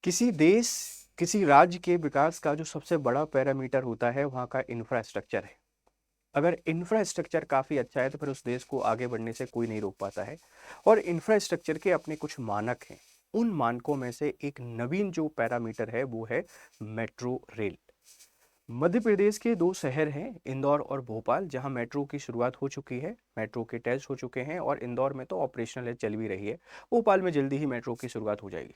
किसी देश, किसी राज्य के विकास का जो सबसे बड़ा पैरामीटर होता है वहाँ का इंफ्रास्ट्रक्चर है। अगर इंफ्रास्ट्रक्चर काफ़ी अच्छा है तो फिर उस देश को आगे बढ़ने से कोई नहीं रोक पाता है। और इंफ्रास्ट्रक्चर के अपने कुछ मानक हैं। उन मानकों में से एक नवीन जो पैरामीटर है वो है मेट्रो रेल। मध्य प्रदेश के दो शहर हैं, इंदौर और भोपाल, जहां मेट्रो की शुरुआत हो चुकी है। मेट्रो के टेस्ट हो चुके हैं और इंदौर में तो ऑपरेशनल है, चल भी रही है। भोपाल में जल्दी ही मेट्रो की शुरुआत हो जाएगी।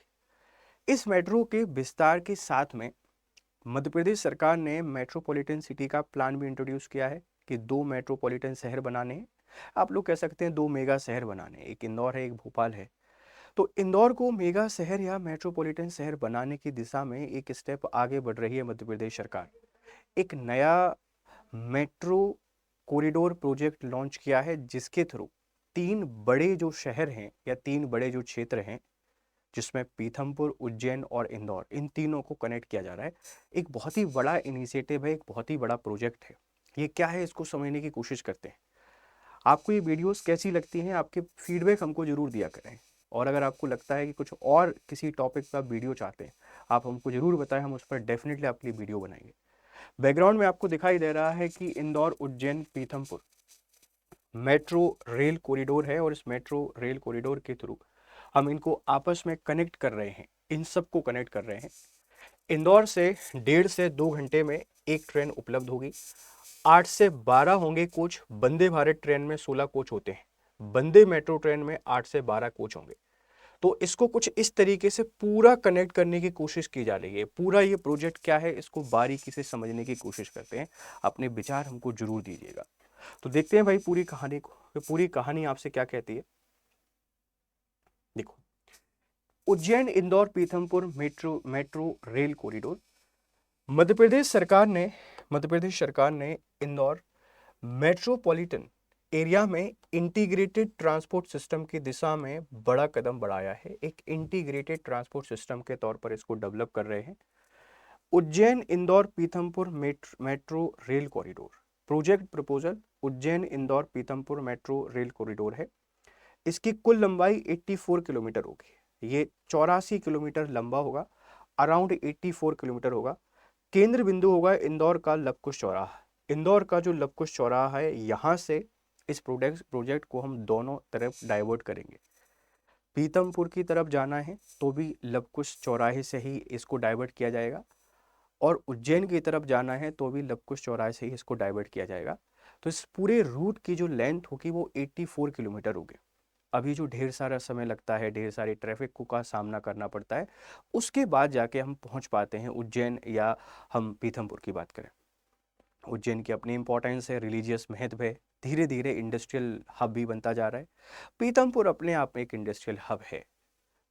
इस मेट्रो के विस्तार के साथ में मध्य प्रदेश सरकार ने मेट्रोपॉलिटन सिटी का प्लान भी इंट्रोड्यूस किया है कि दो मेट्रोपॉलिटन शहर बनाने हैं। आप लोग कह सकते हैं दो मेगा शहर बनाने हैं, एक इंदौर है, एक भोपाल है। तो इंदौर को मेगा शहर या मेट्रोपॉलिटन शहर बनाने की दिशा में एक स्टेप आगे बढ़ रही है मध्य प्रदेश सरकार। एक नया मेट्रो कॉरिडोर प्रोजेक्ट लॉन्च किया है, जिसके थ्रू तीन बड़े जो शहर हैं या तीन बड़े जो क्षेत्र हैं, जिसमें पीथमपुर, उज्जैन और इंदौर, इन तीनों को कनेक्ट किया जा रहा है। एक बहुत ही बड़ा इनिशिएटिव है, एक बहुत ही बड़ा प्रोजेक्ट है। ये क्या है, इसको समझने की कोशिश करते हैं। आपको ये वीडियोस कैसी लगती हैं, आपके फीडबैक हमको जरूर दिया करें। और अगर आपको लगता है कि कुछ और किसी टॉपिक पर आप वीडियो चाहते हैं, आप हमको जरूर बताएं, हम उस पर डेफिनेटली आपके लिए वीडियो बनाएंगे। बैकग्राउंड में आपको दिखाई दे रहा है कि Indore, Ujjain, Pithampur metro rail corridor है और इस मेट्रो रेल कॉरिडोर के थ्रू हम इनको आपस में कनेक्ट कर रहे हैं, इन सबको कनेक्ट कर रहे हैं। इंदौर से 1.5 से 2 घंटे में एक ट्रेन उपलब्ध होगी। 8 से 12 होंगे कोच। वंदे भारत ट्रेन में 16 कोच होते हैं, वंदे मेट्रो ट्रेन में 8 से 12 कोच होंगे। तो इसको कुछ इस तरीके से पूरा कनेक्ट करने की कोशिश की जा रही है। पूरा ये प्रोजेक्ट क्या है, इसको बारीकी से समझने की कोशिश करते हैं। अपने विचार हमको जरूर दीजिएगा। तो देखते हैं भाई पूरी कहानी को। तो पूरी कहानी आपसे क्या कहती है, देखो। Ujjain, Indore, Pithampur metro metro rail corridor. Madhya Pradesh सरकार ने मध्य प्रदेश सरकार ने इंदौर मेट्रोपॉलिटन एरिया में इंटीग्रेटेड ट्रांसपोर्ट सिस्टम की दिशा में बड़ा कदम बढ़ाया है। एक इंटीग्रेटेड ट्रांसपोर्ट सिस्टम के तौर पर इसको डेवलप कर रहे हैं। Ujjain, Indore, Pithampur metro rail corridor project proposal Ujjain, Indore, Pithampur metro rail corridor है। इसकी कुल लंबाई 84 किलोमीटर होगी। ये 84 किलोमीटर लंबा होगा, अराउंड 84 किलोमीटर होगा। केंद्र बिंदु होगा इंदौर का लवकुश चौराहा। इंदौर का जो लवकुश चौराहा है, यहाँ से इस प्रोजेक्ट को हम दोनों तरफ डाइवर्ट करेंगे। पीतमपुर की तरफ जाना है तो भी लवकुश चौराहे से ही इसको डाइवर्ट किया जाएगा, और उज्जैन की तरफ जाना है तो भी लवकुश चौराहे से ही इसको डाइवर्ट किया जाएगा। तो इस पूरे रूट की जो लेंथ होगी वो 84 किलोमीटर होगी। अभी जो ढेर सारा समय लगता है, ढेर सारी ट्रैफिक को का सामना करना पड़ता है, उसके बाद जाके हम पहुंच पाते हैं उज्जैन, या हम पीथमपुर की बात करें। उज्जैन की अपनी इंपॉर्टेंस है, रिलीजियस महत्व है, धीरे धीरे इंडस्ट्रियल हब भी बनता जा रहा है। पीथमपुर अपने आप में एक इंडस्ट्रियल हब है,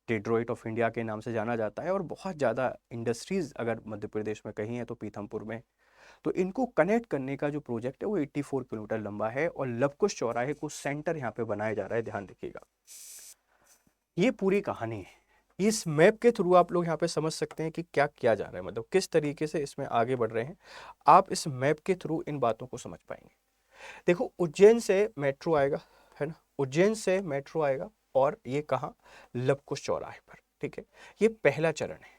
डेट्रॉइट ऑफ इंडिया के नाम से जाना जाता है, और बहुत ज़्यादा इंडस्ट्रीज अगर मध्य प्रदेश में कहीं है तो पीथमपुर में। तो इनको कनेक्ट करने का जो प्रोजेक्ट है वो 84 किलोमीटर लंबा है, और लवकुश चौराहे को सेंटर यहाँ पे बनाया जा रहा है, ध्यान रखिएगा। ये पूरी कहानी है। इस मैप के थ्रू आप लोग यहाँ पे समझ सकते हैं कि क्या किया जा रहा है, मतलब किस तरीके से इसमें आगे बढ़ रहे हैं। आप इस मैप के थ्रू इन बातों को समझ पाएंगे। देखो, उज्जैन से मेट्रो आएगा, है ना, उज्जैन से मेट्रो आएगा, और ये कहाँ, लवकुश चौराहे पर, ठीक है। ये पहला चरण है।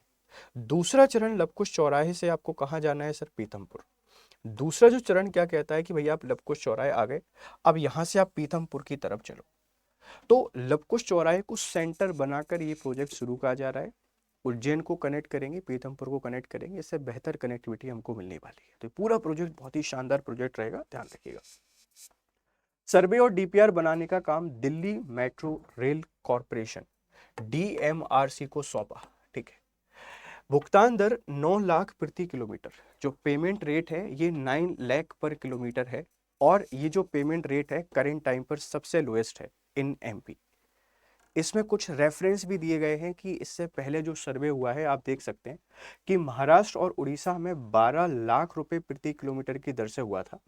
दूसरा चरण, लवकुश चौराहे से आपको कहाँ जाना है सर, पीथमपुर। दूसरा जो चरण क्या कहता है कि भैया आप लवकुश चौराहे आ गए, अब यहां से आप पीथमपुर की तरफ चलो। तो लवकुश चौराहे को सेंटर बनाकर ये प्रोजेक्ट शुरू किया जा रहा है। उज्जैन को कनेक्ट करेंगे, पीथमपुर को कनेक्ट करेंगे, इससे बेहतर कनेक्टिविटी हमको मिलने वाली है। तो पूरा प्रोजेक्ट बहुत ही शानदार प्रोजेक्ट रहेगा, ध्यान रखिएगा। सर्वे और डीपीआर बनाने का काम Delhi metro rail corporation DMRC को सौंपा, ठीक है। भुगतान दर 9 लाख प्रति किलोमीटर। जो पेमेंट रेट है ये 9 लाख पर किलोमीटर है, और ये जो पेमेंट रेट है करेंट टाइम पर सबसे लोएस्ट है इन एमपी। इसमें कुछ रेफरेंस भी दिए गए हैं कि इससे पहले जो सर्वे हुआ है, आप देख सकते हैं कि महाराष्ट्र और उड़ीसा में 12 लाख रुपए प्रति किलोमीटर की दर से हुआ था।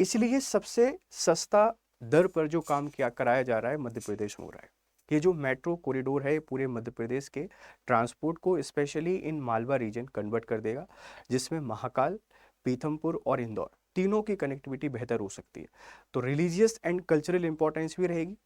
इसलिए सबसे सस्ता दर पर जो काम किया कराया जा रहा है मध्य प्रदेश में हो रहा है। ये जो मेट्रो कॉरिडोर है पूरे मध्य प्रदेश के ट्रांसपोर्ट को specially in Malwa region convert कर देगा, जिसमें महाकाल, पीथमपुर और इंदौर तीनों की कनेक्टिविटी बेहतर हो सकती है। तो रिलीजियस एंड कल्चरल इंपॉर्टेंस भी रहेगी,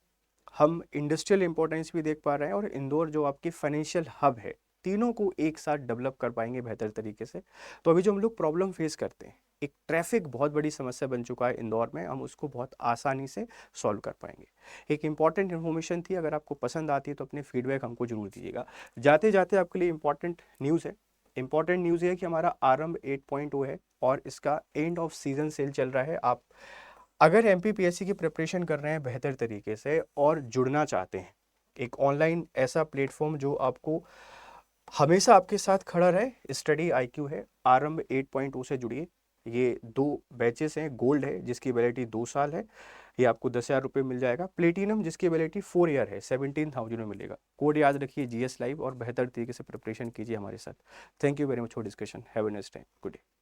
हम इंडस्ट्रियल इंपॉर्टेंस भी देख पा रहे हैं, और इंदौर जो आपकी फाइनेंशियल हब है, तीनों को एक साथ डेवलप कर पाएंगे बेहतर तरीके से। तो अभी जो हम लोग प्रॉब्लम फेस करते हैं, एक ट्रैफिक बहुत बड़ी समस्या बन चुका है इंदौर में, हम उसको बहुत आसानी से सॉल्व कर पाएंगे। एक इंपॉर्टेंट इन्फॉर्मेशन थी, अगर आपको पसंद आती है तो अपने फीडबैक हमको जरूर दीजिएगा। जाते जाते आपके लिए इंपॉर्टेंट न्यूज़ है। इंपॉर्टेंट न्यूज़ ये है कि हमारा आरंभ 8.0 है और इसका एंड ऑफ सीजन सेल चल रहा है। आप अगर एमपीपीएससी की प्रिपरेशन कर रहे हैं बेहतर तरीके से और जुड़ना चाहते हैं, एक ऑनलाइन ऐसा प्लेटफॉर्म जो आपको हमेशा आपके साथ खड़ा रहे, स्टडी आईक्यू है, आरंभ 8.0 से जुड़िए। ये 2 बैचेस हैं, गोल्ड है जिसकी वैलिडिटी 2 साल है, ये आपको 10,000 रुपये मिल जाएगा। प्लेटिनम जिसकी वैलिडिटी 4 ईयर है, 17,000 में मिलेगा। कोड याद रखिए GS लाइव और बेहतर तरीके से प्रिपरेशन कीजिए हमारे साथ। Thank you very much for discussion. Have a nice time. Good day.